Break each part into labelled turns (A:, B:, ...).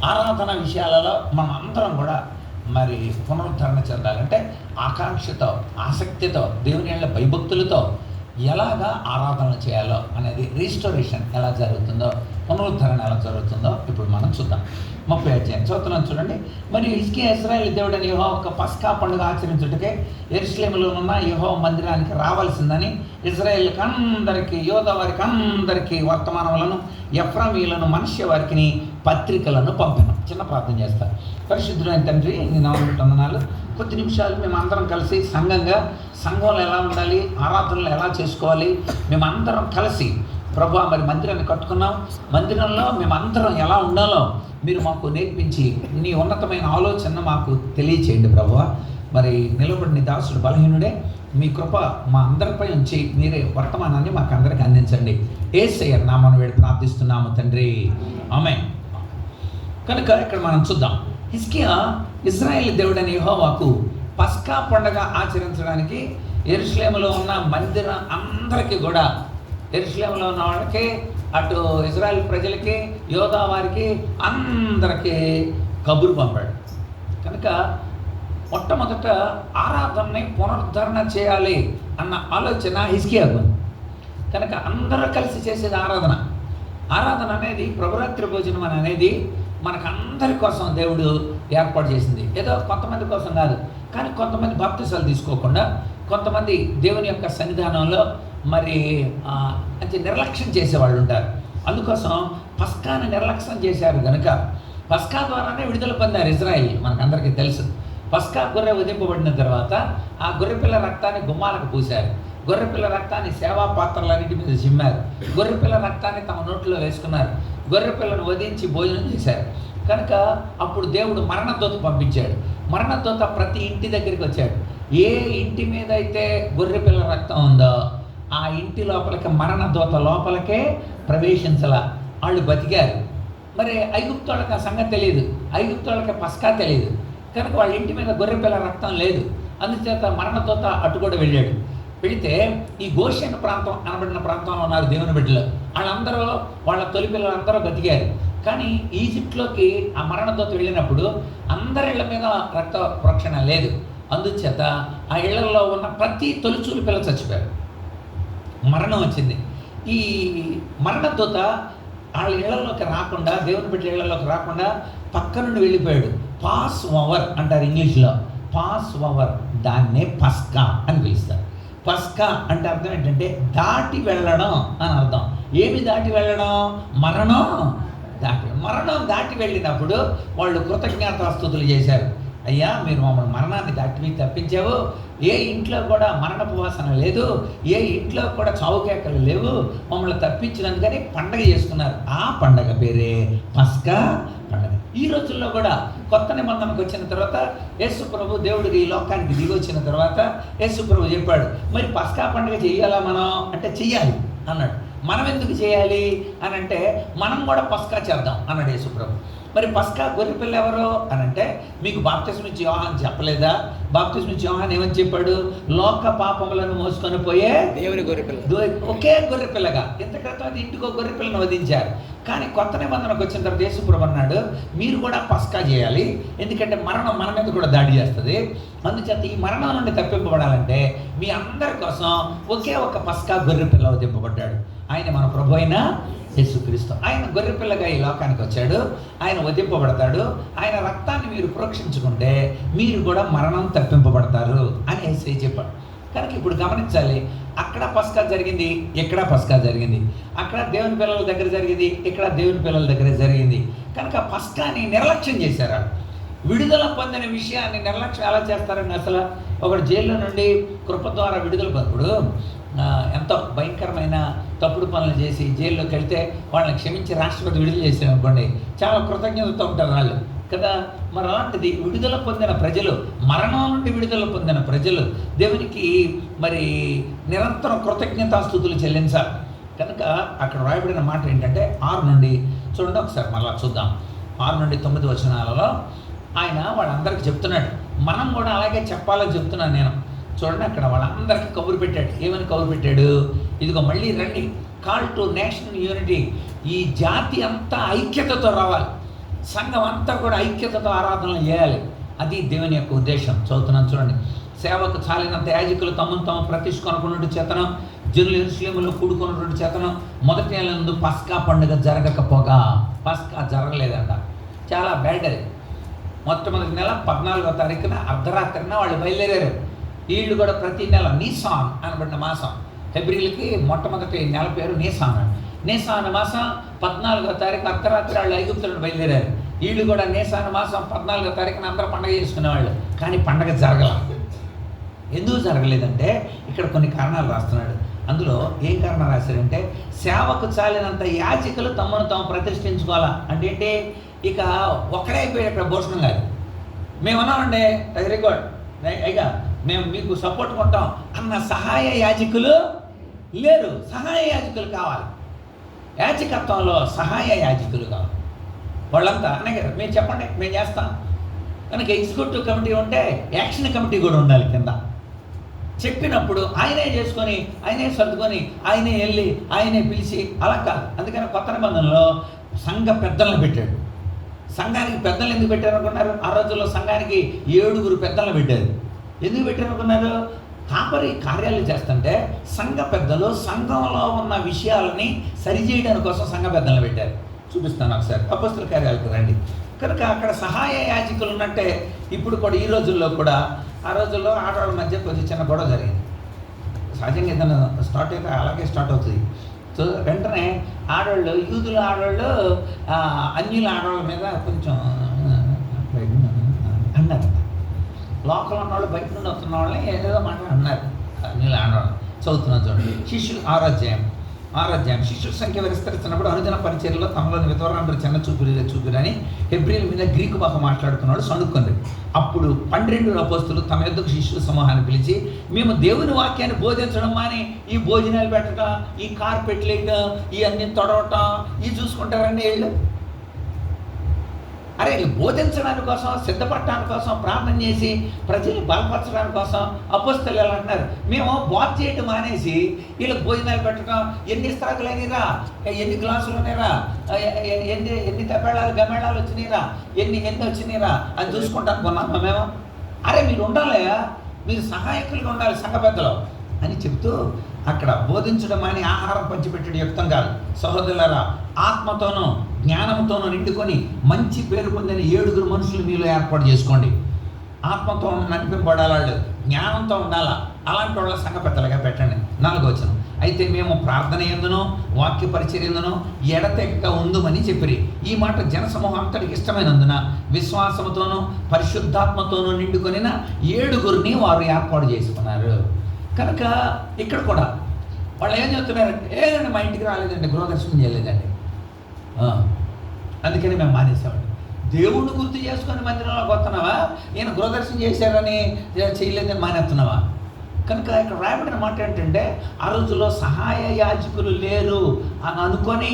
A: ఆరాధన విషయాలలో మనం అందరం కూడా మరి పునరుద్ధరణ చెందాలంటే ఆకాంక్షతో, ఆసక్తితో, దేవుని యొక్క భయభక్తులతో ఎలాగా ఆరాధన చేయాలో అనేది, రీస్టోరేషన్ ఎలా జరుగుతుందో, పునరుద్ధరణ ఎలా జరుగుతుందో ఇప్పుడు మనం చూద్దాం. 30 అధ్యాయం చదువుతున్నాను చూడండి. మరియు హిజ్కియా ఇశ్రాయేలు దేవుడని యెహోవా ఒక పస్కా పండుగ ఆచరించుటకే యెరూషలేములో ఉన్న యెహోవా మందిరానికి రావాల్సిందని ఇశ్రాయేలుకి అందరికీ, యోధా వారికి అందరికీ వర్తమానములను, ఎఫ్రామీయులను, మనష్య వారికి పత్రికలను పంపాను. చిన్న ప్రార్థన చేస్తాను. పరిశుద్ధుడైన తండ్రి, నీ నామమున వందనాలు. కొద్ది నిమిషాలు మేము అందరం కలిసి సంఘంలో ఎలా ఉండాలి, ఆరాధనలు ఎలా చేసుకోవాలి, మేమందరం కలిసి ప్రభువా మరి మందిరాన్ని కట్టుకున్నాం. మందిరంలో మేమందరం ఎలా ఉండాలో మీరు మాకు నేర్పించి నీ ఉన్నతమైన ఆలోచన మాకు తెలియచేయండి ప్రభువా. మరి నిలబడిన దాసుడు బలహీనుడే, మీ కృప మా అందరిపై ఉంచి మీరే వర్తమానాన్ని మాకు అందరికి అందించండి. యేసయ్య నామమున వేడి ప్రార్థిస్తున్నాము తండ్రి, ఆమేన్. కనుక ఇక్కడ మనం చూద్దాం. హిజ్కియా ఇశ్రాయేలు దేవుడైన యెహోవాకు పస్కా పండుగ ఆచరించడానికి యెరూషలేములో ఉన్న మందిరం అందరికీ కూడా, యెరూషలేములో ఉన్న వాళ్ళకి, అటు ఇజ్రాయెల్ ప్రజలకి, యోధా వారికి అందరికీ కబురు పంపాడు. కనుక మొట్టమొదట ఆరాధనని పునరుద్ధరణ చేయాలి అన్న ఆలోచన హిజ్కియాకు. కనుక అందరూ కలిసి చేసేది ఆరాధన అనేది ప్రభురాత్రి భోజనం అనేది మనకందరి కోసం దేవుడు ఏర్పాటు చేసింది. ఏదో కొంతమంది కోసం కాదు, కానీ కొంతమంది బాప్తిసాలు తీసుకోకుండా, కొంతమంది దేవుని యొక్క సన్నిధానంలో మరి అంటే నిర్లక్ష్యం చేసేవాళ్ళు ఉంటారు. అందుకోసం పస్కాని నిర్లక్ష్యం చేశారు కనుక పస్కా ద్వారానే విడుదల పొందారు ఇజ్రాయిల్. మనకందరికీ తెలుసు. పస్కా గొర్రె వధింపబడిన తర్వాత ఆ గొర్రెపిల్ల రక్తాన్ని గుమ్మాలకు పూశారు. గొర్రెపిల్ల రక్తాన్ని సేవా పాత్రలన్నింటి మీద చిమ్మారు. గొర్రెపిల్ల రక్తాన్ని తమ నోట్లో వేసుకున్నారు. గొర్రెపిల్లను వధించి భోజనం చేశారు. కనుక అప్పుడు దేవుడు మరణదూత పంపించాడు. మరణదూత ప్రతి ఇంటి దగ్గరికి వచ్చాడు. ఏ ఇంటి మీద అయితే గొర్రెపిల్ల రక్తం ఉందో ఆ ఇంటి లోపలికి మరణదూత లోపలికే ప్రవేశించాల. వాళ్ళు బతికారు. మరి ఐగుప్తోళ్ళకి ఆ సంగతి తెలియదు, ఐగుప్తోళ్ళకి పస్కా తెలియదు. కనుక వాళ్ళ ఇంటి మీద గొర్రెపిల్ల రక్తం లేదు. అందుచేత మరణదూత అటు కూడా వెళ్ళాడు. వెళితే ఈ గోషెన్ ప్రాంతం అనబడిన ప్రాంతంలో ఉన్నారు దేవుని బిడ్డలు. వాళ్ళందరూ, వాళ్ళ తొలి పిల్లలందరూ బతికారు. కానీ ఈజిప్ట్లోకి ఆ మరణదూత వెళ్ళినప్పుడు అందరి ఇళ్ల మీద రక్త ప్రోక్షణ లేదు. అందుచేత ఆ ఇళ్లలో ఉన్న ప్రతి తొలిచూలు పిల్ల చచ్చిపోయారు. మరణం వచ్చింది. ఈ మరణదూత వాళ్ళ ఇళ్లలోకి రాకుండా, దేవుని బిడ్డల ఇళ్లలోకి రాకుండా పక్క నుండి వెళ్ళిపోయాడు. పాస్ ఓవర్ అంటారు ఇంగ్లీష్లో. పాస్ ఓవర్, దాన్నే పస్కా అని పిలుస్తారు. పస్కా అంటే అర్థం ఏంటంటే దాటి వెళ్ళడం అని అర్థం. ఏమి దాటి వెళ్ళడం? మరణం దాటి వెళ్ళినప్పుడు వాళ్ళు కృతజ్ఞతాస్తుతులు చేశారు. అయ్యా, మీరు మమ్మల్ని మరణాన్ని దాటి తప్పించావు. ఏ ఇంట్లో కూడా మరణపు వాసన లేదు, ఏ ఇంట్లో కూడా చావుకేకలు లేవు, మమ్మల్ని తప్పించినందుకని పండగ చేసుకున్నారు. ఆ పండగ పేరే పస్కా పండగ. ఈ రోజుల్లో కూడా కొత్త నిబంధనకు వచ్చిన తర్వాత యేసు ప్రభు దేవుడికి ఈ లోకానికి దిగి వచ్చిన తర్వాత యేసు ప్రభు చెప్పాడు, మరి పస్కా పండుగ చెయ్యాలా మనం అంటే చెయ్యాలి అన్నాడు. మనం ఎందుకు చేయాలి అని అంటే మనం కూడా పస్కా చేద్దాం అన్నాడు యేసు ప్రభు. మరి పస్కా గొర్రెపిల్ల ఎవరు అని అంటే మీకు బాప్తిస్మం ఇచ్చి యోహాను చెప్పలేదా? బాప్తిస్మం ఇచ్చి యోహాను ఏమని చెప్పాడు? లోక పాపములను మోసుకొని పోయే దేవుని గొర్రెపిల్ల. ఒకే గొర్రెపిల్లగా ఇంత క్రితం అది ఇంటికో గొర్రెపిల్లను వధించారు. కానీ కొత్త నిబంధనకు వచ్చిన తర్వాత యేసు ప్రభు అన్నాడు, మీరు కూడా పస్కా చేయాలి. ఎందుకంటే మరణం మన మీద కూడా దాడి చేస్తుంది. అందుచేత ఈ మరణం నుండి తప్పింపబడాలంటే మీ అందరి కోసం ఒకే ఒక పస్కా గొర్రెపిల్ల వధింపబడ్డాడు. ఆయన మన ప్రభు అయిన యేసుక్రీస్తు. ఆయన గొర్రెపిల్లగా ఈ లోకానికి వచ్చాడు. ఆయన వధింపబడతాడు. ఆయన రక్తాన్ని మీరు ప్రోక్షించుకుంటే మీరు కూడా మరణం తప్పింపబడతారు అని యేసయ్య చెప్పాడు. కనుక ఇప్పుడు గమనించాలి, అక్కడ పస్కా జరిగింది, ఇక్కడ పస్కా జరిగింది. అక్కడ దేవుని పిల్లల దగ్గర జరిగింది, ఇక్కడ దేవుని పిల్లల దగ్గర జరిగింది. కనుక పస్కాని నిర్లక్ష్యం చేశారు. విడుదల పొందిన విషయాన్ని నిర్లక్ష్యం ఎలా చేస్తారండి? అసలు ఒకడు జైల్లో నుండి కృప ద్వారా విడుదల పొందుడు ఎంతో భయంకరమైన తప్పుడు పనులు చేసి జైల్లోకి వెళ్తే వాళ్ళని క్షమించి రాష్ట్రపతి విడుదల చేశారు అనుకోండి, చాలా కృతజ్ఞతతో ఉంటారు వాళ్ళు కదా. మరి అలాంటిది విడుదల పొందిన ప్రజలు, మరణం నుండి విడుదల పొందిన ప్రజలు దేవునికి మరి నిరంతరం కృతజ్ఞతాస్తుతులు చెల్లించాలి. కనుక అక్కడ రాయబడిన మాట ఏంటంటే 6 నుండి చూడండి ఒకసారి మళ్ళా చూద్దాం. 6 నుండి 9 వచనాలలో ఆయన వాళ్ళందరికీ చెప్తున్నాడు. మనం కూడా అలాగే చెప్పాలని చెప్తున్నాను నేను. చూడండి, అక్కడ వాళ్ళందరికీ కబురు పెట్టాడు. ఏమని కబురు పెట్టాడు? ఇదిగో మళ్ళీ రండి, కాల్ టు నేషనల్ యూనిటీ. ఈ జాతి అంతా ఐక్యతతో రావాలి. సంఘం అంతా కూడా ఐక్యతతో ఆరాధనలు చేయాలి. అది దేవుని యొక్క ఉద్దేశం. చదువుతున్నాను చూడండి. సేవకు చాలినంత యాజకులు తమను తాము ప్రతిష్ఠించుకొనుట చేతను జనులు యెరూషలేములో కూడుకొనుట చేతను మొదటి నెల నందు పస్కా పండుగ జరగకపోగా, పస్కా జరగలేదంట. చాలా బ్యాడ్ అది. మొట్టమొదటి నెల 14వ తారీఖున అర్ధరాత్రిన వాళ్ళు బయలుదేరారు. వీళ్ళు కూడా ప్రతి నెల నీసాన్ అనబడిన మాసం, హెబ్రీలకి మొట్టమొదటి నెల పేరు నీసాన్. నీసాన్ మాసం 14వ తారీఖు అర్ధరాత్రి వాళ్ళు ఐగుప్తులను బయలుదేరారు. వీళ్ళు కూడా నీసాన్ మాసం 14వ తారీఖున అందరూ పండుగ చేసుకునేవాళ్ళు. కానీ పండుగ జరగల. ఎందుకు జరగలేదంటే ఇక్కడ కొన్ని కారణాలు రాస్తున్నాడు. అందులో ఏం కారణం రాశారంటే, సేవకు చాలినంత యాజకులు తమను తాము ప్రతిష్ఠించుకోవాలా అంటే ఏంటి, ఇక ఒక్కడే అయిపోయాడు ఇక్కడ భూషణం గారు. మేమన్నామండి వెరీ గుడ్ అయిగా మేము మీకు సపోర్ట్ కొంటాం అన్న సహాయ యాజకులు లేరు. సహాయ యాజకులు కావాలి. యాజకత్వంలో సహాయ యాజకులు కావాలి. వాళ్ళంతా అనే కదా, మేము చెప్పండి మేము చేస్తాం. కనుక ఎగ్జిక్యూటివ్ కమిటీ ఉంటే యాక్షన్ కమిటీ కూడా ఉండాలి కింద. చెప్పినప్పుడు ఆయనే చేసుకొని, ఆయనే సర్దుకొని, ఆయనే వెళ్ళి, ఆయనే పిలిచి అలా కాదు. అందుకని కొత్త నిబంధనలో సంఘ పెద్దలను పెట్టాడు. సంఘానికి పెద్దలు ఎందుకు పెట్టారు అనుకున్నారు? ఆ రోజుల్లో సంఘానికి 7 పెద్దలను పెట్టారు. ఎందుకు పెట్టారు అనుకున్నారు? కాపరి కార్యాలు చేస్తుంటే సంఘ పెద్దలు సంఘంలో ఉన్న విషయాలని సరిచేయడానికి కోసం సంఘ పెద్దలను పెట్టారు. చూపిస్తాను ఒకసారి. అపొస్తలుల కార్యాలకు రండి. కనుక అక్కడ సహాయ యాజకులు ఉన్నట్టే ఇప్పుడు కూడా ఈ రోజుల్లో కూడా, ఆ రోజుల్లో ఆడవాళ్ళ మధ్య కొంచెం చిన్న గొడవ జరిగింది. సహజంగా ఏదైనా స్టార్ట్ అయితే అలాగే స్టార్ట్ అవుతుంది. సో వెంటనే ఆడవాళ్ళు, యూదుల ఆడవాళ్ళు అన్యుల ఆడవాళ్ళ మీద కొంచెం అన్నారు. లోకల్ ఉన్నవాళ్ళు బయట నుండి వస్తున్న వాళ్ళని ఏదో మాట అన్నారు అన్యుల ఆడవాళ్ళు. చదువుతున్నాను చూడండి. శిష్యులు 6వ అధ్యాయం శిష్యుల సంఖ్య విస్తరిస్తున్నప్పుడు అనుదిన పరిచర్యలో తమలోని విధవరాండ్రు చిన్న చూపురని హెబ్రీల మీద గ్రీకు భాష మాట్లాడుతున్నాడు సణుక్కుంది. అప్పుడు 12 అపోస్తులు తమ యొద్దకు శిష్యుల సమూహాన్ని పిలిచి, మేము దేవుని వాక్యాన్ని బోధించడం మాని ఈ భోజనాలు పెట్టడం, ఈ కార్పెట్లు వేయడం, ఈ అన్ని తొడవటం, ఇవి చూసుకుంటారండి వీళ్ళు. అరే బోధించడానికి కోసం, సిద్ధపడటానికి కోసం, ప్రార్థన చేసి ప్రజల్ని బలపరచడానికి కోసం అపోస్తలు ఎలా అంటున్నారు, మేము బోధ చేయటం మానేసి వీళ్ళకి భోజనాలు పెట్టడం, ఎన్ని ఇస్త్రాకులు అయినాయిరా, ఎన్ని గ్లాసులు ఉన్నాయిరా, ఎన్ని తపేళాలు గమేళాలు వచ్చినాయిరా, ఎన్ని వచ్చినాయిరా అని చూసుకుంటాను కొన్నామా మేము. అరే మీరు ఉండాలయా, మీరు సహాయకులుగా ఉండాలి సంఘ పెద్దలు అని చెప్తూ అక్కడ బోధించడం అని ఆహారం పంచిపెట్టడం యుక్తం కాదు. సహోదరులారా, ఆత్మతోనూ జ్ఞానంతోనూ నిండుకొని మంచి పేరు పొందిన 7 మనుషులు మీలో ఏర్పాటు చేసుకోండి. ఆత్మతో నడిపింపబడాలి, జ్ఞానంతో ఉండాలా. అలాంటి వాళ్ళ సంఘ పెద్దలుగా పెట్టండి. 4వ వచనం. అయితే మేము ప్రార్థన ఎందునో వాక్య పరిచర్య ఎందునో ఎడతెగక ఉందుమని చెప్పిరి. ఈ మాట జనసమూహం అంతటికి ఇష్టమైనందున విశ్వాసంతోనూ పరిశుద్ధాత్మతోనూ నిండుకొనిన 7 వారు ఏర్పాటు చేసుకున్నారు. కనుక ఇక్కడ కూడా వాళ్ళు ఏం చెప్తున్నారంటే, ఏదండి మా ఇంటికి రాలేదండి, గృహదర్శనం చేయలేదండి, అందుకని మేము మానేసామండి. దేవుణ్ణి గుర్తు చేసుకొని మందిరంలోకి వస్తున్నావా? ఈయన గృహదర్శనం చేశారని చేయలేదని మానేస్తున్నావా? కనుక ఇక్కడ రాయబడిన మాట ఏంటంటే, ఆ రోజుల్లో సహాయ యాజకులు లేరు అని అనుకొని,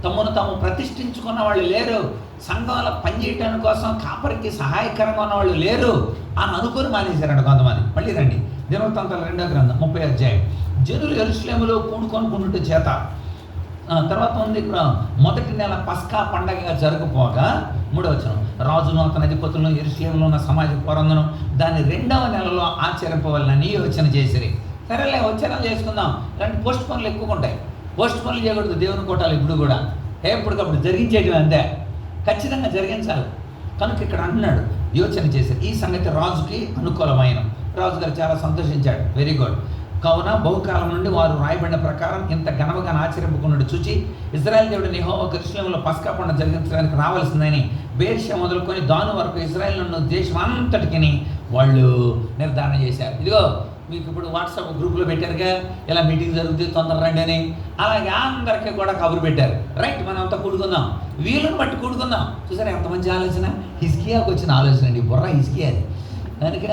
A: తమను తాము ప్రతిష్ఠించుకున్న వాళ్ళు లేరు, సంఘంలో పనిచేయటానికి కోసం కాపరికి సహాయకరంగా ఉన్న వాళ్ళు లేరు అని అనుకొని మానేశారంట కొంతమంది. మళ్ళీ రండి, దినవృత్తాంతాల 2వ గ్రంథం 30వ అధ్యాయం. జనులు యెరూషలేములో కూడుకొనుట చేత, తర్వాత ఉంది ఇక్కడ, మొదటి నెల పస్కా పండగ జరగపోగా 3వ వచనం, రాజును అతని అధిపతులను యెరూషలేములో ఉన్న సమాజ పొరందును దాన్ని 2వ నెలలో ఆచరింపవాలని యోచన చేసిరి. సరేలే వచ్చేనలు చేసుకుందాం, కానీ పోస్ట్ పనులు ఎక్కువ ఉంటాయి. పోస్ట్ పనులు చేయకూడదు దేవుని కోటాలు ఇప్పుడు కూడా. ఎప్పటికప్పుడు జరిగించేయడం అంతే, ఖచ్చితంగా జరిగించాలి. కనుక ఇక్కడ అంటున్నాడు యోచన చేశారు. ఈ సంగతి రాజుకి అనుకూలమైన, రాజుగారు చాలా సంతోషించాడు. Very good. కావున బహుకాలం నుండి వారు రాయబడిన ప్రకారం ఇంత ఘనముగా ఆచరింపుకున్నట్టు చూచి, ఇజ్రాయెల్ దేవుడు యెహోవా యెరూషలేములో పస్కా పండుగ జరిగించడానికి రావాల్సిందని బేర్షా మొదలుకొని దాను వరకు ఇజ్రాయెల్ దేశం అంతటికి వాళ్ళు నిర్ధారణ చేశారు. ఇదిగో మీకు ఇప్పుడు వాట్సాప్ గ్రూప్లో పెట్టారుగా, ఇలా మీటింగ్ జరుగుతుంది తొందర రండి అని. అలాగే అందరికీ కూడా కబురు పెట్టారు. రైట్, మనం అంతా కూడుకుందాం, వీళ్ళని బట్టి కూడుకుందాం. చూసారా ఎంత మంచి ఆలోచన, హిజ్కియాకు వచ్చిన ఆలోచన అండి, బుర్ర హిజ్కియాది. కనుక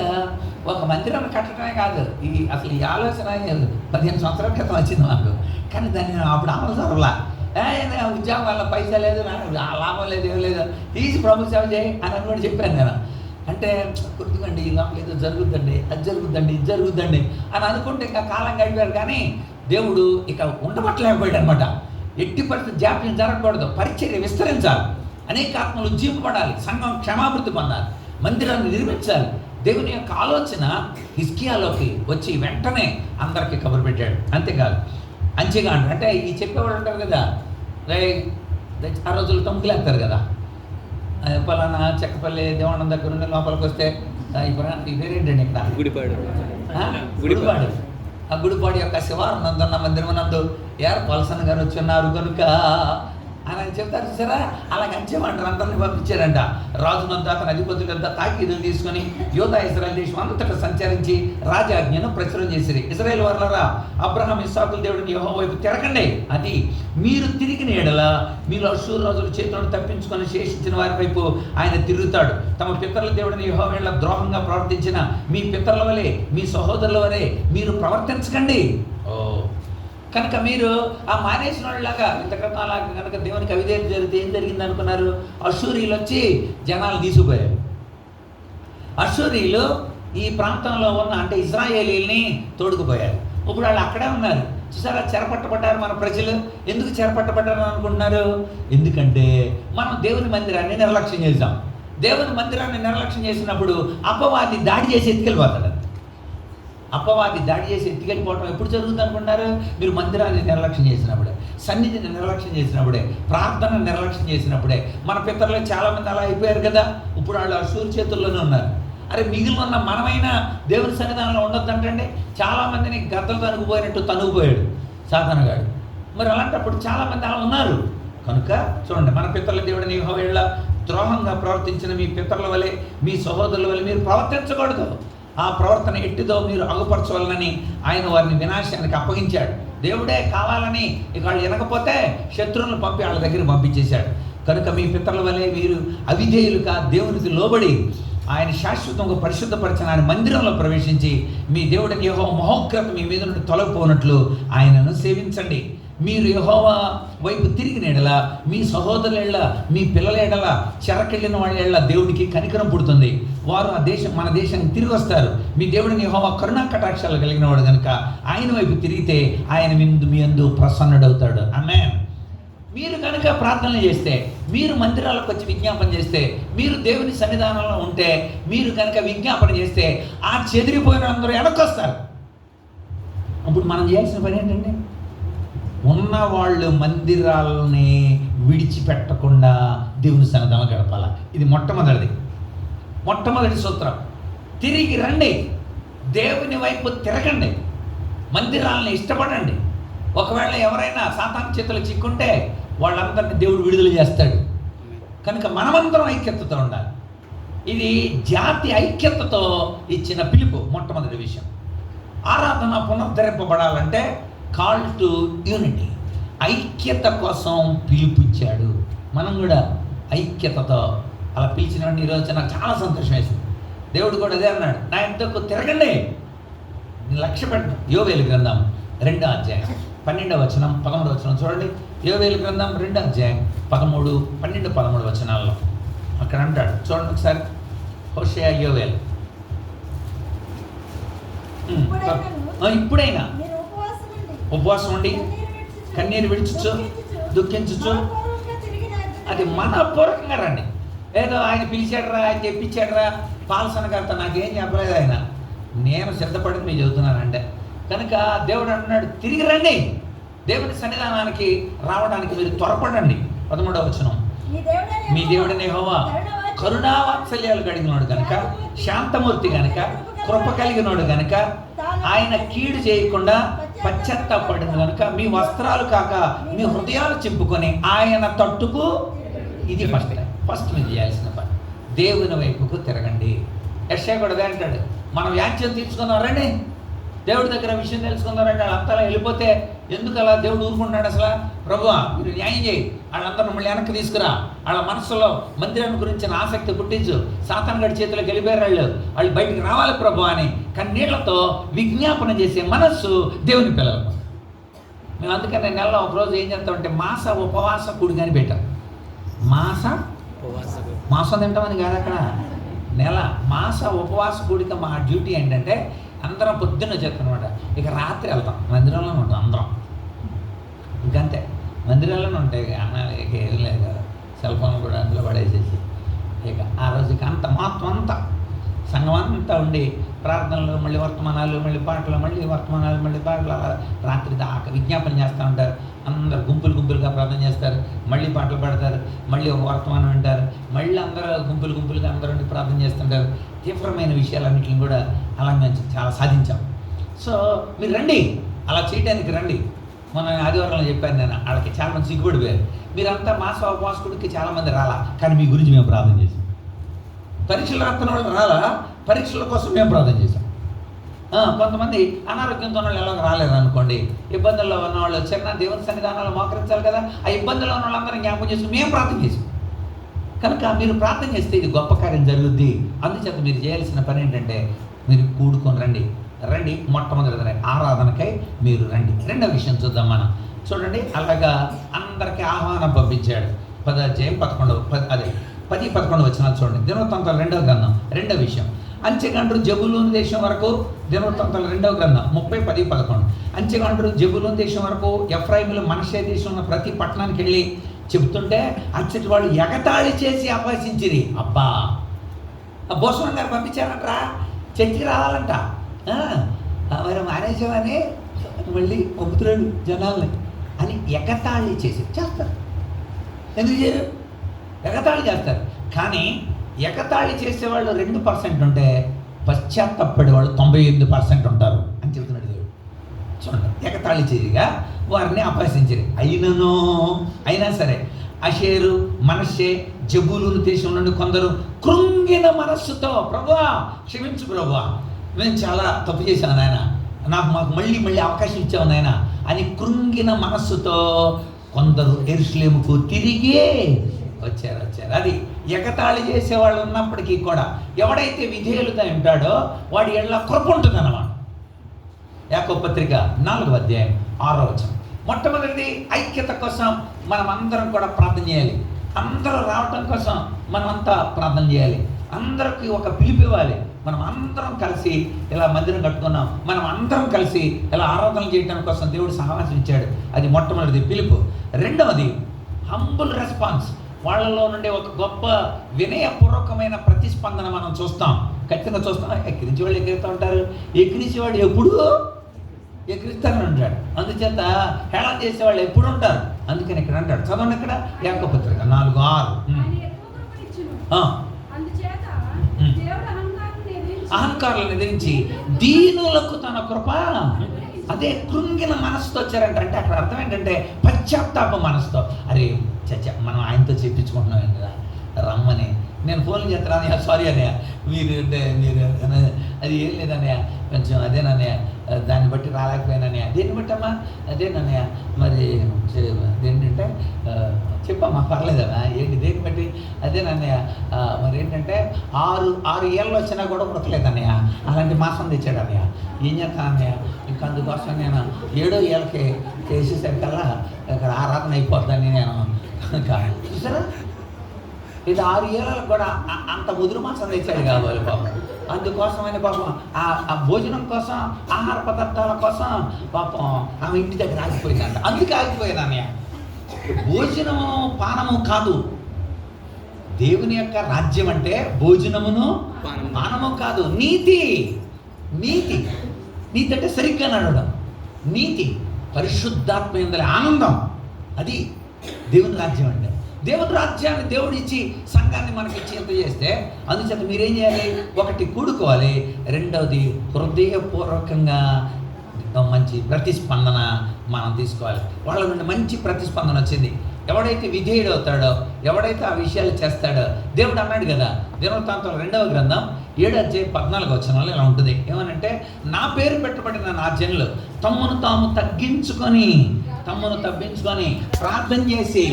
A: ఒక మందిరం కట్టడమే కాదు, అసలు ఈ ఆలోచన 15 సంవత్సరాల క్రితం వచ్చింది మాకు. కానీ దాన్ని అప్పుడు అమలు జరగలా. ఉద్యోగం వల్ల పైసా లేదు, లాభం లేదు, ఏం లేదు, తీసి ప్రభు సేవ చేయి అని కూడా చెప్పాను నేను. అంటే గుర్తుకండి, ఇలా ఏదో జరుగుద్దండి, అది జరుగుద్దండి, ఇది జరుగుద్దండి అని అనుకుంటే ఇంకా కాలం గడిపారు. కానీ దేవుడు ఇక ఉండబట్టలేకపోయాడు అనమాట. ఎట్టి పరిస్థితి జాప్యం జరగకూడదు, పరిచర్య విస్తరించాలి అనేక ఆత్మలు ఉజ్జీంపబడాలి, సంఘం క్షమాభివృద్ధి పొందాలి, మందిరాన్ని నిర్మించాలి. దేవుని యొక్క ఆలోచన హిజ్కియాలోకి వచ్చి వెంటనే అందరికీ కబురు పెట్టాడు. అంతేకాదు అంచెగా అంటే ఈ చెప్పేవాళ్ళు ఉంటారు కదా, ఆ రోజులు తొమ్మిదిలేస్తారు కదా, పలానా చెక్కపల్లి దేవానందం దగ్గర నుండి లోపలికి వస్తే ఈ పేరేంటండి ఇక్కడ గుడిపాడు. ఆ గుడిపాడు యొక్క శివానందన్న మందిరమునందు పల్సన్ గారు వచ్చి ఉన్నారు కనుక అని చెప్తారు చూసారా, అలాగే అంచేమంటారు. అందరిని పంపించారంట. రాజునంతా అతని అధిపతులంతా తాకీదులు తీసుకొని యోధా ఇశ్రాయేలు దేశం అంతటా సంచరించి రాజాజ్ఞను ప్రచురం చేసిరి. ఇశ్రాయేలు వారలారా, అబ్రహాం ఇస్సాకుల దేవుడిని యెహోవా వైపు తిరగండి. అది మీరు తిరిగిన యెడల మీలో అష్షూరు రాజుల చేతులను తప్పించుకొని శేషించిన వారి వైపు ఆయన తిరుగుతాడు. తమ పితరుల దేవుడిని యెహోవా యెడల ద్రోహంగా ప్రవర్తించిన మీ పితరుల వలె మీ సహోదరుల వలె మీరు ప్రవర్తించకండి. కనుక మీరు ఆ మానేసిన వాళ్ళలాగా ఇంతక్రితం అలాగా కనుక దేవునికి అవిధేయత జరిగితే ఏం జరిగింది అనుకున్నారు? అష్షూరీలు వచ్చి జనాలు తీసుకుపోయారు. అష్షూరీలు ఈ ప్రాంతంలో ఉన్న అంటే ఇశ్రాయేలీల్ని తోడుకుపోయారు. ఇప్పుడు వాళ్ళు అక్కడే ఉన్నారు. చూసారా, చెరపట్టబడ్డారు మన ప్రజలు. ఎందుకు చెరపట్టబడ్డారు అనుకుంటున్నారు? ఎందుకంటే మనం దేవుని మందిరాన్ని నిర్లక్ష్యం చేసాం. దేవుని మందిరాన్ని నిర్లక్ష్యం చేసినప్పుడు అపవాది దాడి చేసి ఎత్తుకెళ్ళిపోతాడు. అపవాది దాడి చేసి ఎత్తుకెళ్ళిపోవడం ఎప్పుడు జరుగుతుంది అనుకుంటున్నారు? మీరు మందిరాన్ని నిర్లక్ష్యం చేసినప్పుడే, సన్నిధిని నిర్లక్ష్యం చేసినప్పుడే, ప్రార్థన నిర్లక్ష్యం చేసినప్పుడే. మన పితరులు చాలామంది అలా అయిపోయారు కదా. ఇప్పుడు వాళ్ళు అష్షూరు చేతుల్లోనే ఉన్నారు. అరే మిగిలిన ఉన్న మనమైనా దేవుని సన్నిధానంలో ఉండొద్దంటండి. చాలామందిని గద్దలు తనుకుపోయినట్టు తనుకుపోయాడు సాతానుగాడు. మరి అలాంటప్పుడు చాలామంది అలా ఉన్నారు. కనుక చూడండి, మన పితరుల దేవుడిని యెహోవా యెడల ద్రోహంగా ప్రవర్తించిన మీ పితరుల వలె మీ సహోదరుల వలె మీరు ప్రవర్తించకూడదు. ఆ ప్రవర్తన ఎట్టిదో మీరు అగుపరచవాలని ఆయన వారిని వినాశానికి అప్పగించాడు. దేవుడే కావాలని ఇక వాళ్ళు వినకపోతే శత్రువులను పంపి వాళ్ళ దగ్గర పంపించేశాడు. కనుక మీ పితరుల వలె మీరు అవిధేయులుగా దేవునికి లోబడి ఆయన శాశ్వతంగా పరిశుద్ధపరిచిన ఆయన మందిరంలో ప్రవేశించి మీ దేవుడిని యెహోవా మహోగ్రత మీ మీద నుండి తొలగిపోనట్లు ఆయనను సేవించండి. మీరు యెహోవా వైపు తిరిగిన యెడల మీ సహోదరుల యెడల మీ పిల్లల యెడల చెరకెళ్ళిన వాళ్ళ యెడల దేవుడికి కనికరం పుడుతుంది. వారు ఆ దేశం మన దేశానికి తిరిగి వస్తారు. మీ దేవుడిని యెహోవా కరుణా కటాక్షాలు కలిగిన వాడు కనుక ఆయన వైపు తిరిగితే ఆయన మీ యందు ప్రసన్నుడవుతాడు. ఆమేన్. మీరు కనుక ప్రార్థనలు చేస్తే, మీరు మందిరాలకు వచ్చి విజ్ఞాపన చేస్తే, మీరు దేవుని సన్నిధానంలో ఉంటే, మీరు కనుక విజ్ఞాపన చేస్తే ఆ చెదిరిపోయిన అందరూ వెనక్కొస్తారు. అప్పుడు మనం చేయాల్సిన పని ఏంటండి? ఉన్నవాళ్ళు మందిరాలని విడిచిపెట్టకుండా దేవుని సన్నిధానం గడపాల. ఇది మొట్టమొదటి సూత్రం. తిరిగి రండి, దేవుని వైపు తిరగండి, మందిరాలని ఇష్టపడండి. ఒకవేళ ఎవరైనా సాతాను చేతులు చిక్కుంటే వాళ్ళందరినీ దేవుడు విడుదల చేస్తాడు. కనుక మనమందరం ఐక్యతతో ఉండాలి. ఇది జాతి ఐక్యతతో ఇచ్చిన పిలుపు. మొట్టమొదటి విషయం, ఆరాధన పునరుద్ధరింపబడాలంటే కాల్ టు యూనిటీ, ఐక్యత కోసం పిలుపుచ్చాడు. మనం కూడా ఐక్యతతో అలా పిలిచినటువంటి ఈరోజు నాకు చాలా సంతోషం వేసింది. దేవుడు కూడా అదే అన్నాడు, నా ఇంతకు తిరగండి, లక్ష్య పెట్టండి. యోవేలు గ్రంథం 2వ అధ్యాయం 12వ వచనం 13వ వచనం చూడండి. యోవేలు గ్రంథం 2వ అధ్యాయం 13, 12, 13 వచనాల్లో అక్కడ అంటాడు. చూడండి ఒకసారి. హోషేయ యోవేలు. ఇప్పుడైనా ఉపవాసం ఉండి కన్నీరు విడిచుచు దుఃఖించుచు, అది మనపూర్వకంగా రండి. ఏదో ఆయన పిలిచాడరా, ఆయన తెప్పించాడరా, పాల్సన గారితో నాకేం చెప్పలేదు ఆయన, నేను సిద్ధపడి మీకు చెబుతున్నానంటే. కనుక దేవుడు అంటున్నాడు, తిరిగి రండి, దేవుని సన్నిధానానికి రావడానికి మీరు త్వరపడండి. 13వ వచనం, మీ దేవుడిని యెహోవా కరుణావాత్సల్యాలు కలిగినోడు కనుక, శాంతమూర్తి కనుక, కృప కలిగినోడు కనుక, ఆయన కీడు చేయకుండా పశ్చాత్తాపడిన కనుక మీ వస్త్రాలు కాక మీ హృదయాలు చింపుకొని ఆయన తట్టుకు. ఇది ఫస్ట్ మీరు చేయాల్సిన పని. దేవుని వైపుకు తిరగండి. యెషయా కూడా అదే అంటాడు, మనం వ్యాఖ్యం తీర్చుకుందాం రండి, దేవుడి దగ్గర విషయం తెలుసుకుందారంటే. వాళ్ళంతలా వెళ్ళిపోతే ఎందుకు అలా దేవుడు ఊరుకుంటున్నాడు? అసలు ప్రభువా మీరు న్యాయం చేయి, వాళ్ళందరూ మళ్ళీ వెనక్కి తీసుకురా, వాళ్ళ మనసులో మందిరాన్ని గురించిన ఆసక్తి పుట్టించు. సాతాను గడి చేతిలోకి వెళ్ళిపోయారు వాళ్ళు బయటికి రావాలి ప్రభు అని కన్నీళ్లతో విజ్ఞాపన చేసే మనస్సు దేవుని పిల్లలు. మేము అందుకని నెలలో ఒకరోజు ఏం చేస్తామంటే మాస ఉపవాస కూడిక అని పెట్టాం. మాసం తింటామని కాదు అక్కడ, నెల మాస ఉపవాస కూడిక. మా డ్యూటీ ఏంటంటే అందరం పొద్దున్న చేస్తామన్నమాట. ఇక రాత్రి వెళ్తాం, మందిరంలోనే ఉంటాం అందరం. ఇంకంతే, మందిరాల్లోనే ఉంటాయి. ఇక ఏం లేదు కదా, సెల్ ఫోన్ కూడా అందులో పడేసేసి ఇక ఆ రోజుకి అంత మొత్తం అంతా సంఘం అంతా ఉండి ప్రార్థనలు, మళ్ళీ వర్తమానాలు, మళ్ళీ పాటలు, మళ్ళీ వర్తమానాలు, మళ్ళీ పాటలు, అలా రాత్రి దాకా విజ్ఞాపన చేస్తూ ఉంటారు. అందరు గుంపులుగా ప్రార్థన చేస్తారు, మళ్ళీ పాటలు పాడతారు, మళ్ళీ ఒక వర్తమానం వింటారు, మళ్ళీ అందరూ గుంపులుగా అందరూ ఉండి ప్రార్థన చేస్తుంటారు. తీవ్రమైన విషయాలన్నింటిని కూడా అలా మేము చాలా సాధించాం. సో మీరు రండి, అలా చేయడానికి రండి. మొన్న ఆదివారంలో చెప్పాను నేను, వాళ్ళకి చాలామంది సిగ్గుపడిపోయారు. మీరంతా మాస ఉపవాసకుడికి చాలామంది రాలా, కానీ మీ గురించి మేము ప్రార్థన చేసాం. పరీక్షలు రాస్తున్న వాళ్ళు రాలా, పరీక్షల కోసం మేము ప్రార్థన చేసాం. కొంతమంది అనారోగ్యంతో వాళ్ళు ఎలాగో రాలేరు అనుకోండి, ఇబ్బందుల్లో ఉన్నవాళ్ళు చిన్న దేవుని సన్నిధానాలు మోకరించాలి కదా, ఆ ఇబ్బందుల్లో ఉన్న వాళ్ళందరూ జ్ఞాపకం చేసుకుని మేము ప్రార్థన చేసాం. కనుక మీరు ప్రార్థన చేస్తే ఇది గొప్ప కార్యం జరుగుద్ది. అందుచేత మీరు చేయాల్సిన పని ఏంటంటే మీరు కూడుకొని రండి. మొట్టమొదటి ఆరాధనకై మీరు రండి. రెండవ విషయం చూద్దాం మనం. చూడండి, అలాగా అందరికీ ఆహ్వానం పంపించాడు. 10-11 వచనాలు చూడండి. దినవృత్తాంతాలు 2వ గ్రంథం 2వ విషయం. అంచెగండ్రు జబూలూను దేశం వరకు, దినవృత్తాంతాలు 2వ గ్రంథం 30-10-11. అంచెగండ్రు జబూలూను దేశం వరకు ఎఫ్రాయిములు మనషే దేశం ఉన్న ప్రతి పట్టణానికి వెళ్ళి చెబుతుంటే అచ్చటి వాళ్ళు ఎగతాళి చేసి అపహసించిరి. అబ్బా, భూషణం గారు పంపించారంటరా, చర్చికి రావాలంట, మరి మానేసామని మళ్ళీ పంపుతున్నాడు జనాల్ని అని ఎగతాళి చేస్తారు. ఎందుకు చేయరు? ఎగతాళి చేస్తారు. కానీ ఎగతాళి చేసేవాళ్ళు 2% ఉంటే పశ్చాత్తపడేవాళ్ళు 98% ఉంటారు అని చెబుతున్నాడు దేవుడు. చూడండి, ఎగతాళి చేయగా వారిని అపహసించరు. అయినా సరే అషేరు, మనషే, జబూలూరు దేశం నుండి కొందరు కృంగిన మనస్సుతో, ప్రభువా క్షమించు ప్రభువా, మేము చాలా తప్పు చేశాను నాయన, మాకు మళ్ళీ అవకాశం ఇచ్చావు నాయన అని కృంగిన మనస్సుతో కొందరు యెరూషలేముకు తిరిగి వచ్చారు. అది ఎగతాళి చేసేవాళ్ళు ఉన్నప్పటికీ కూడా ఎవడైతే విధేయులుగా ఉంటాడో వాడి ఎడల కృప ఉంటుంది అన్నమాట. యాకోబు పత్రిక 4వ అధ్యాయం 6వ వచనం. మొట్టమొదటిది ఐక్యత కోసం మనం అందరం కూడా ప్రార్థన చేయాలి. అందరూ రావటం కోసం మనమంతా ప్రార్థన చేయాలి. అందరికీ ఒక పిలుపు ఇవ్వాలి. మనం అందరం కలిసి ఇలా మందిరం కట్టుకున్నాం, మనం అందరం కలిసి ఇలా ఆరాధన చేయడం కోసం దేవుడు సహవాసం ఇచ్చాడు. అది మొట్టమొదటిది పిలుపు. రెండవది హంబుల్ రెస్పాన్స్. వాళ్ళలో నుండి ఒక గొప్ప వినయపూర్వకమైన ప్రతిస్పందన మనం చూస్తాం, ఖచ్చితంగా చూస్తాం. ఎక్కిరించి వాళ్ళు ఎక్కిరిస్తూ ఉంటారు, ఎక్కిరించేవాడు ఎప్పుడూ ఎక్కిరిస్తానని ఉంటాడు. అందుచేత హేళన చేసేవాళ్ళు ఎప్పుడు ఉంటారు. అందుకని ఇక్కడ అంటాడు, చదవండి ఇక్కడ యాకోబు పత్రిక 4:6. అహంకారులను ఎదిరించి దీనులకు తన కృప. అదే కృంగిన మనసుతో వచ్చారంట. అంటే అక్కడ అర్థం ఏంటంటే పశ్చాత్తాప మనసుతో. అరే మనం ఆయనతో చెప్పించుకుంటున్నాం కదా రమ్మని. నేను ఫోన్లు చేస్తాను, సారీ అన్నయ్య, మీరు అది ఏం లేదన్నయ్య, కొంచెం అదేనన్నయ్య, దాన్ని బట్టి రాలేకపోయానన్నయ్య. దేన్ని బట్టమ్మా? అదేనన్నయ్య, మరి ఏంటంటే చెప్పమ్మా, పర్లేదన్నా, ఏంటి దేన్ని బట్టి? అదేనన్నయ్య, మరి ఏంటంటే 6 ఏళ్ళు వచ్చినా కూడా ఉడకలేదన్నయ్య, అలాంటి మాసం తెచ్చాడు అన్నయ్య. ఏం చేస్తాను అన్నయ్య, ఇంకా అందుకోసం నేను 7వ ఏళ్ళకి చేసేసరికల్లా ఇక్కడ ఆరాధన అయిపోద్దని నేను చూసారా. ఇది 6 ఏళ్ళకు కూడా అంత ముదురు మాసం తెచ్చాడు కావాలి పాపం. అందుకోసమైన పాపం ఆ భోజనం కోసం, ఆహార పదార్థాల కోసం పాపం ఆమె ఇంటి దగ్గర ఆగిపోయిందంట. అందుకే ఆగిపోయాను అన్నయ్య. భోజనము పానము కాదు. దేవుని యొక్క రాజ్యం అంటే భోజనమును పానము కాదు, నీతి. అంటే సరిగ్గా నడవడం, నీతి, పరిశుద్ధాత్మ యందలి ఆనందం. అది దేవుని రాజ్యం అంటే. దేవుని రాజ్యాన్ని దేవుడు ఇచ్చి సంఘాన్ని మనకి ఇచ్చి ఎంత చేస్తే, అందుచేత మీరేం చేయాలి? ఒకటి కూడుకోవాలి, రెండవది హృదయపూర్వకంగా మంచి ప్రతిస్పందన మనం తీసుకోవాలి. వాళ్ళ నుండి మంచి ప్రతిస్పందన వచ్చింది. ఎవడైతే విధేయుడు అవుతాడో, ఎవడైతే ఆ విషయాలు చేస్తాడో, దేవుడు అన్నాడు కదా దినవృత్తాంతాలు 2వ గ్రంథం 7వ అధ్యాయం 14వ వచనంలో ఇలా ఉంటుంది. ఏమనంటే, నా పేరు పెట్టబడిన నా జనులు తమ్మును తగ్గించుకొని ప్రార్థన చేసి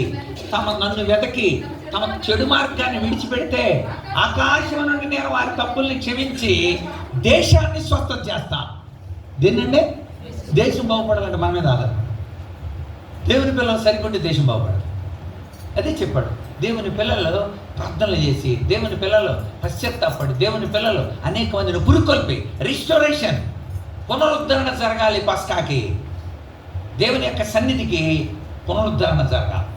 A: నన్ను వెతకి తమ చెడు మార్గాన్ని విడిచిపెడితే ఆకాశం నుండి నేను వారి తప్పుల్ని క్షమించి దేశాన్ని స్వస్థత చేస్తా. దేన్నంటే దేశం బాగుపడాలంటే మన మీద ఆధారం. దేవుని పిల్లలు సరికొంటే దేశం బాగుపడాలి. అదే చెప్పాడు. దేవుని పిల్లలు ప్రార్థనలు చేసి, దేవుని పిల్లలు పశ్చాత్తాపడి, దేవుని పిల్లలు అనేక మందిని పురుకొల్పి రిస్టోరేషన్, పునరుద్ధరణ జరగాలి. పస్కాకి దేవుని యొక్క సన్నిధికి పునరుద్ధరణ జరగాలి.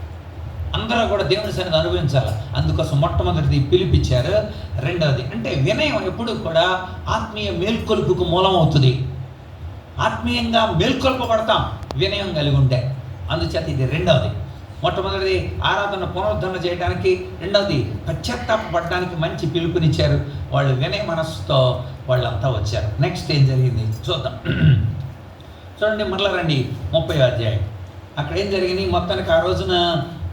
A: అందరూ కూడా దేవుని సన్నిధి అనుభవించాలి. అందుకోసం మొట్టమొదటిది పిలిపించారు. రెండవది అంటే వినయం ఎప్పుడు కూడా ఆత్మీయ మేల్కొలుపుకు మూలం అవుతుంది. ఆత్మీయంగా మేల్కొల్పబడతాం వినయం కలిగి ఉంటే. అందుచేత ఇది రెండవది. మొట్టమొదటిది ఆరాధన పునరుద్ధరణ చేయడానికి, రెండవది పశ్చాత్తాపడడానికి మంచి పిలుపునిచ్చారు. వాళ్ళు వినయ మనస్సుతో వాళ్ళంతా వచ్చారు. నెక్స్ట్ ఏం జరిగింది చూద్దాం. చూడండి, మరలా రండి 30వ అధ్యాయం. అక్కడ ఏం జరిగింది? మొత్తానికి ఆ రోజున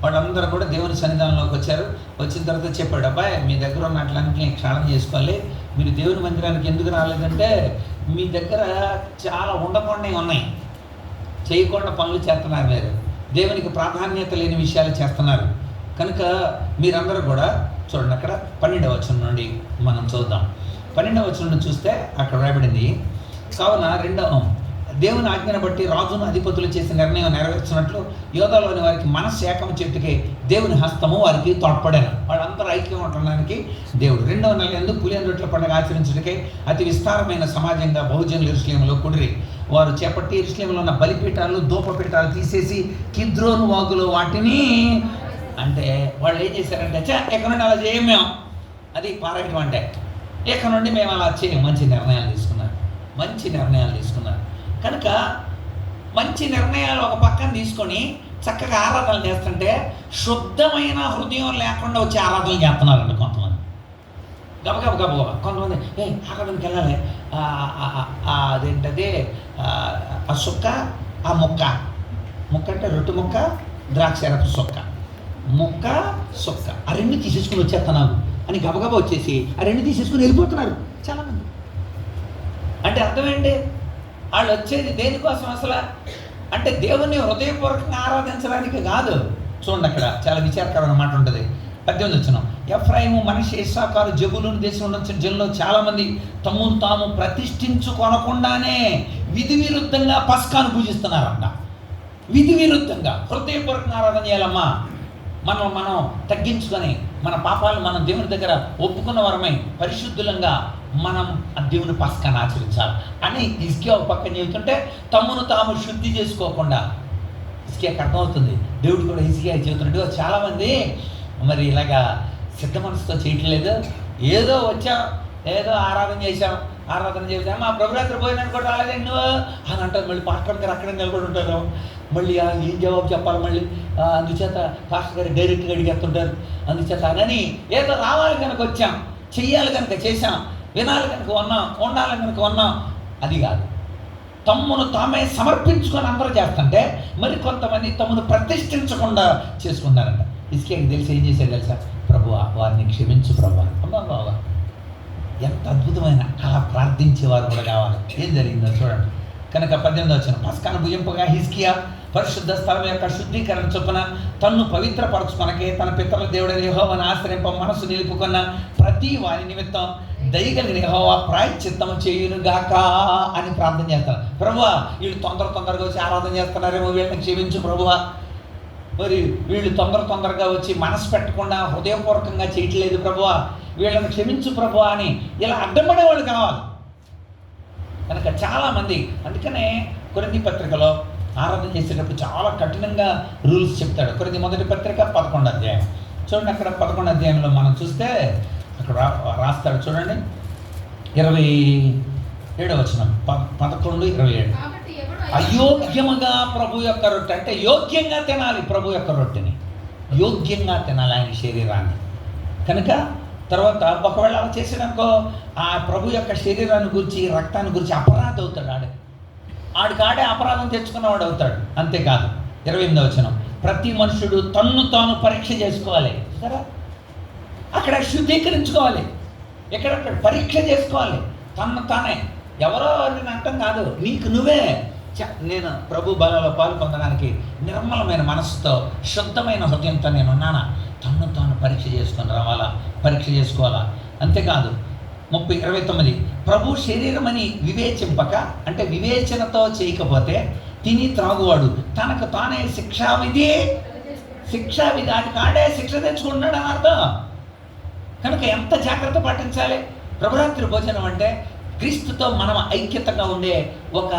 A: వాళ్ళందరూ కూడా దేవుని సన్నిధానంలోకి వచ్చారు. వచ్చిన తర్వాత చెప్పాడు, అబ్బాయి మీ దగ్గర ఉన్న అట్లన్నీ క్షాళన చేసుకోవాలి. మీరు దేవుని మందిరానికి ఎందుకు రాలేదంటే మీ దగ్గర చాలా ఉండకుండా ఉన్నాయి, చేయకుండా పనులు చేస్తున్నారు, మీరు దేవునికి ప్రాధాన్యత లేని విషయాలు చేస్తున్నారు. కనుక మీరందరూ కూడా చూడండి, అక్కడ 12వ వచనం నుండి మనం చూద్దాం. 12వ వచనం నుండి చూస్తే అక్కడ రాయబడింది, కావున దేవుని ఆజ్ఞను బట్టి రాజును అధిపతులు చేసిన నిర్ణయం నెరవేర్చినట్లు యోధాలోని వారికి మనస్సేకం చెట్టుకే దేవుని హస్తము వారికి తోడ్పడాను. వాళ్ళందరూ ఐక్యం ఉండడానికి దేవుడు 2వ నెల ఎందుకు పులియని రొట్టెల పండుగ ఆచరించడానికే అతి విస్తారమైన సమాజంగా బహుజనులు యెరూషలేములో కూడిరి. వారు చేపట్టి యెరూషలేములో ఉన్న బలిపీఠాలు ధూపపీఠాలు తీసేసి కిద్రోను వాగులో వాటిని, అంటే వాళ్ళు ఏం చేశారంటే ఎక్కడ నుండి అలా చేయం మేము, అది పారాయటం అంటే ఎక్కడ నుండి మేము అలా చేయం. మంచి నిర్ణయాలు తీసుకున్నారు. కనుక మంచి నిర్ణయాలు ఒక పక్కన తీసుకొని చక్కగా ఆరాధనలు చేస్తుంటే శుద్ధమైన హృదయం లేకుండా వచ్చి ఆరాధనలు చేస్తున్నారండి కొంతమంది. గబగబ కొంతమంది ఆరాధనకి వెళ్ళాలి, అదేంటది ఆ సుక్క, ఆ ముక్క అంటే రొట్టె ముక్క, ద్రాక్షరపు ముక్క ఆ రెండు తీసేసుకుని వచ్చేస్తున్నాను అని గబగబా వచ్చేసి ఆ రెండు తీసేసుకుని వెళ్ళిపోతున్నారు చాలామంది. అంటే అర్థమేంటి? వాళ్ళు వచ్చేది దేనికోసం అసలు అంటే దేవుణ్ణి హృదయపూర్వకంగా ఆరాధించడానికి కాదు. చూడండి, అక్కడ చాలా విచారకరమైన మాట ఉంటుంది. 18వ వచనం, ఎఫ్రాయిము, మనష్షే, ఇశ్శాఖారు, జెబూలూను దేశంలో వచ్చిన జనులు చాలామంది తమను తాము ప్రతిష్ఠించుకొనకుండానే విధి విరుద్ధంగా పస్కాను పూజిస్తున్నారంట. విధి విరుద్ధంగా హృదయపూర్వకంగా ఆరాధన చేయాలమ్మా. మనం తగ్గించుకొని మన పాపాలు మనం దేవుని దగ్గర ఒప్పుకున్న వరమై పరిశుద్ధులంగా మనం దేవుని పస్కాను ఆచరించాలి అని హిజ్కియా ఒక పక్కన చెబుతుంటే తమ్మును తాము శుద్ధి చేసుకోకుండా, హిజ్కియాకి అర్థమవుతుంది, దేవుడు కూడా హిజ్కియా చెబుతున్నాడు. చాలామంది మరి ఇలాగా సిద్ధ మనసుతో చేయట్లేదు, ఏదో వచ్చాం, ఏదో ఆరాధన చేసాం మా ప్రభురాత్రి భోజనానికి కూడా రాలేదండి నువ్వు అని అంటారు. మళ్ళీ పాస్టర్ గారు అక్కడ నిలబడి ఉంటారు, మళ్ళీ ఏం జవాబు చెప్పాలి, మళ్ళీ అందుచేత పాస్టర్ గారు డైరెక్ట్గా అడిగేస్తుంటారు. అందుచేత అని ఏదో రావాలి కనుక వచ్చాం, చెయ్యాలి కనుక చేసాం, వినాలి కనుక ఉండాలి కనుక ఉన్నాం, అది కాదు. తమ్మును తామే సమర్పించుకొని అందరూ చేస్తుంటే మరి కొంతమంది తమను ప్రతిష్ఠించకుండా చేసుకున్నారంట. హిజ్కియాకి తెలిసి ఏం చేశారు తెలుసా? ప్రభువా వారిని క్షమించు ప్రభువా. అమ్మా బాబా, ఎంత అద్భుతమైన అలా ప్రార్థించేవారు కూడా కావాలి. ఏం జరిగిందో చూడండి. కనుక 18వ వచనం, పస్కాను భుజింపగా హిజ్కియా పరిశుద్ధ స్థలం యొక్క శుద్ధీకరణ చొప్పున తన్ను పవిత్రపరచుకొనకే తన పితరుల దేవుడైన యెహోవాను ఆశ్రయింప మనసు నిలుపుకున్న ప్రతి వారి నిమిత్తం దయగలిగిన యెహోవా ప్రాయశ్చిత్తము చేయునుగాక అని ప్రార్థన చేస్తారు. ప్రభువా వీళ్ళు తొందరగా వచ్చి ఆరాధన చేస్తున్నారేమో, వీళ్ళని క్షమించు ప్రభువా. మరి వీళ్ళు తొందరగా వచ్చి మనసు పెట్టకుండా హృదయపూర్వకంగా చేయట్లేదు ప్రభువా, వీళ్ళని క్షమించు ప్రభువా అని ఇలా అడ్డంపడేవాళ్ళు కావాలి. కనుక చాలామంది అందుకనే కొరింథీ పత్రికలో ఆరాధన చేసేటప్పుడు చాలా కఠినంగా రూల్స్ చెప్తాడు. కొరింథీ మొదటి పత్రిక 11వ అధ్యాయం చూడండి. అక్కడ 11వ అధ్యాయంలో మనం చూస్తే అక్కడ రాస్తాడు చూడండి, 27వ వచనం, 11:27. అయోగ్యముగా ప్రభు యొక్క రొట్టె అంటే యోగ్యంగా తినాలి, ప్రభు యొక్క రొట్టెని యోగ్యంగా తినాలి, ఆయన శరీరాన్ని. కనుక తర్వాత ఒకవేళ అలా చేసినాకో ఆ ప్రభు యొక్క శరీరాన్ని గురించి రక్తాన్ని గురించి అపరాధం అవుతాడు. ఆడికాడే అపరాధం తెచ్చుకున్నవాడు అవుతాడు. అంతేకాదు 28వ వచనం, ప్రతి మనుషుడు తన్ను తాను పరీక్ష చేసుకోవాలి కదా, అక్కడ శుద్ధీకరించుకోవాలి, ఎక్కడక్కడ పరీక్ష చేసుకోవాలి తన్ను తానే. ఎవరో నేను అంటాం కాదు, నీకు నువ్వే నేను ప్రభు బలలో పాలు పొందడానికి నిర్మలమైన మనసుతో శుద్ధమైన హృదయంతో నేను ఉన్నానా, తన్ను తాను పరీక్ష చేసుకొని రావాలా, పరీక్ష చేసుకోవాలా. అంతేకాదు 29, ప్రభు శరీరం అని వివేచింపక అంటే వివేచనతో చేయకపోతే తిని త్రాగువాడు తనకు తానే శిక్షావిధి అది కాడే శిక్ష తెచ్చుకుంటున్నాడు అని అర్థం. కనుక ఎంత జాగ్రత్త పాటించాలి. ప్రభురాత్రి భోజనం అంటే క్రీస్తుతో మనం ఐక్యతగా ఉండే ఒక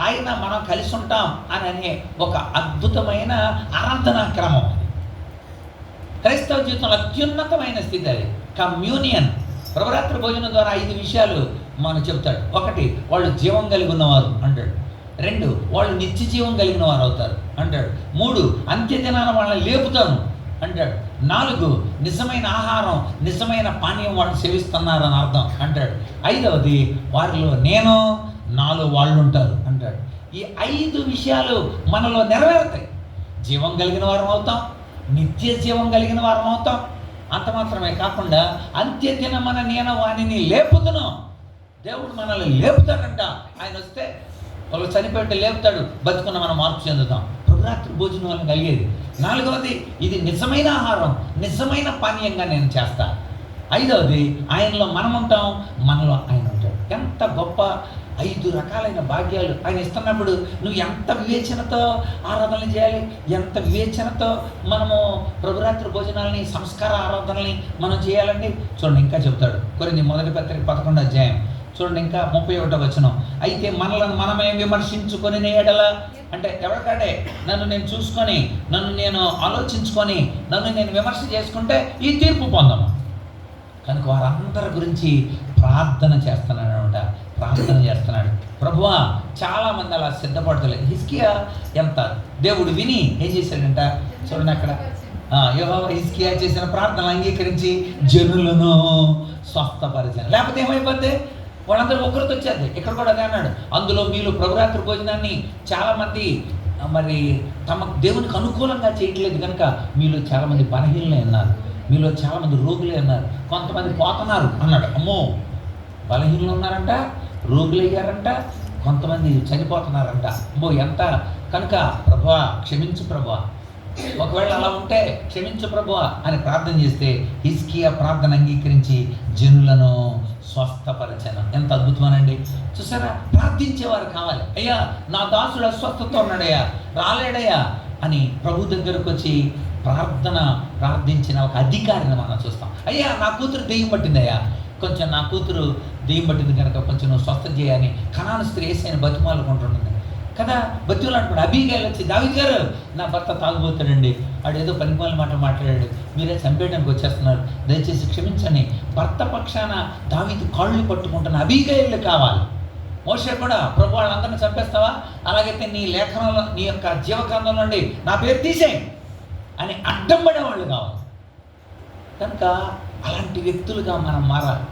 A: ఆయన మనం కలిసి ఉంటాం అని అనే ఒక అద్భుతమైన ఆరాధనా క్రమం. క్రైస్తవ జీవితంలో అత్యున్నతమైన స్థితి అది కమ్యూనియన్. ప్రభురాత్రి భోజనం ద్వారా 5 విషయాలు మనం చెప్తాడు. 1, వాళ్ళు జీవం కలిగి ఉన్నవారు అంటాడు. 2, వాళ్ళు నిత్య జీవం కలిగిన వారు అవుతారు అంటాడు. 3, అంత్యదినాన వాళ్ళని లేపుతాను అంటాడు. 4, నిజమైన ఆహారం నిజమైన పానీయం వాళ్ళు సేవిస్తున్నారని అర్థం అంటాడు. 5వది, వారిలో నేను, నాలో వాళ్ళు ఉంటారు అంటాడు. ఈ 5 విషయాలు మనలో నెరవేరుతాయి. జీవం కలిగిన వారం అవుతాం, నిత్య జీవం కలిగిన వారం అవుతాం. అంత మాత్రమే కాకుండా అంత్యదినమన నేను వానిని లేపుతును. దేవుడు మనల్ని లేపుతాడంట. ఆయన వస్తే వాళ్ళు చనిపోతే లేపుతాడు, బతుకున్న మనం మార్పు చెందుతాం. ప్రభురాత్రి భోజనం వల్ల కలిగేది. 4వది, ఇది నిజమైన ఆహారం నిజమైన పానీయంగా నేను చేస్తా. 5వది, ఆయనలో మనం ఉంటాం, మనలో ఆయన ఉంటాడు. ఎంత గొప్ప 5 రకాలైన భాగ్యాలు ఆయన ఇస్తున్నప్పుడు నువ్వు ఎంత వివేచనతో ఆరాధనలు చేయాలి, ఎంత వివేచనతో మనము ప్రభురాత్రి భోజనాలని, సంస్కార ఆరాధనల్ని మనం చేయాలండి. చూడండి, ఇంకా చెప్తాడు. కొరింథీ మొదటి పత్రిక 11వ అధ్యాయం చూడండి, ఇంకా 31వ వచనం. అయితే మనలను మనమే విమర్శించుకొని ఎడల, అంటే ఎవరికంటే నన్ను నేను చూసుకొని, నన్ను నేను ఆలోచించుకొని, నన్ను నేను విమర్శ చేసుకుంటే ఈ తీర్పు పొందము. కనుక వారందరి గురించి ప్రార్థన చేస్తున్నాడు అనమాట. ప్రార్థన చేస్తున్నాడు. ప్రభువా, చాలామంది అలా సిద్ధపడతలేదు. హిజ్కియా ఎంత దేవుడు విని ఏం చేశాడంట చూడండి అక్కడ. యెహోవా హిజ్కియా చేసిన ప్రార్థన అంగీకరించి జనులను స్వస్థపరిచాను. లేకపోతే ఏమైపోతే వాళ్ళందరూ ఒకరితో వచ్చేది. ఇక్కడ కూడా అదే అన్నాడు. అందులో మీరు ప్రభురాత్రి భోజనాన్ని చాలామంది మరి తమ దేవునికి అనుకూలంగా చేయట్లేదు కనుక మీలో చాలామంది బలహీనలే ఉన్నారు, మీలో చాలామంది రోగులే ఉన్నారు, కొంతమంది పోతున్నారు అన్నాడు. అమ్మో, బలహీనలు ఉన్నారంట, రోగులు అయ్యారంట, కొంతమంది చనిపోతున్నారంట. అమ్మో ఎంత! కనుక ప్రభువా క్షమించు ప్రభువా, ఒకవేళ అలా ఉంటే క్షమించు ప్రభువా అని ప్రార్థన చేస్తే హిజ్కియా ప్రార్థన అంగీకరించి జనులను స్వస్థపరచను. ఎంత అద్భుతమేనండి. చూసారా, ప్రార్థించేవారు కావాలి. అయ్యా నా దాసుడు అస్వస్థతో ఉన్నాడయ్యా, రాలేడయ్యా అని ప్రభు దగ్గరకు వచ్చి ప్రార్థించిన ఒక అధికారిని మనం చూస్తాం. అయ్యా నా కూతురు దెయ్యం పట్టిందయ్యా, కొంచెం నా కూతురు దెయ్యం పట్టింది కనుక కొంచెం నువ్వు స్వస్థ చేయని కనాను స్త్రీ యేసయ్యను బతిమాలుకుంటుంటుంది కదా. బతులు అంటున్నాడు. అబీగైల్ వచ్చి, దావీదు గారు నా భర్త తాగుబోతాడండి, వాడు ఏదో పనికిమాలిన మాటలు మాట్లాడాడు, మీరే చంపేయడానికి వచ్చేస్తున్నారు, దయచేసి క్షమించని భర్త పక్షాన దావీదు కాళ్ళు పట్టుకుంటున్న అబీగైల్ కావాలి. మోషే కూడా, ప్రభు వాళ్ళందరినీ చంపేస్తావా, అలాగైతే నీ లేఖనంలో నీ యొక్క జీవగ్రంథం నుండి నా పేరు తీసేయి అని అడ్డం పడేవాళ్ళు కావాలి. కనుక అలాంటి వ్యక్తులుగా మనం మారాలి.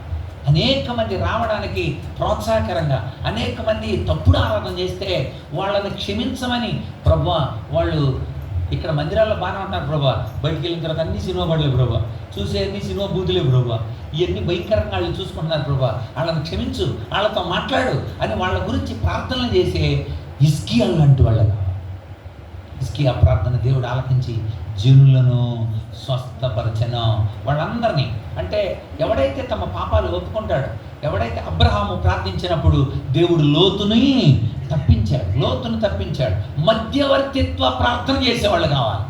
A: అనేక మంది రావడానికి ప్రోత్సాహకరంగా, అనేక మంది తప్పుడు ఆరాధన చేస్తే వాళ్ళని క్షమించమని ప్రభువా, వాళ్ళు ఇక్కడ మందిరాల్లో బాగానే ఉంటారు ప్రభువా, బయటికి వెళ్ళిన తర్వాత అన్ని సినిమా పడలేదు ప్రభువా, చూసే అన్ని సినిమా బూతులే ప్రభువా, ఇవన్నీ భయంకరంగా వాళ్ళు చూసుకుంటున్నారు ప్రభువా, వాళ్ళని క్షమించు, వాళ్ళతో మాట్లాడు అని వాళ్ళ గురించి ప్రార్థనలు చేసే హిజ్కియా లాంటి వాళ్ళగా. హిజ్కియా ప్రార్థన దేవుడు ఆలకించి జనులను స్వస్థపరచను. వాళ్ళందరినీ, అంటే ఎవడైతే తమ పాపాలు ఒప్పుకుంటాడో, ఎవడైతే అబ్రహాము ప్రార్థించినప్పుడు దేవుడు లోతును తప్పించాడు. మధ్యవర్తిత్వ ప్రార్థన చేసేవాళ్ళు కావాలి.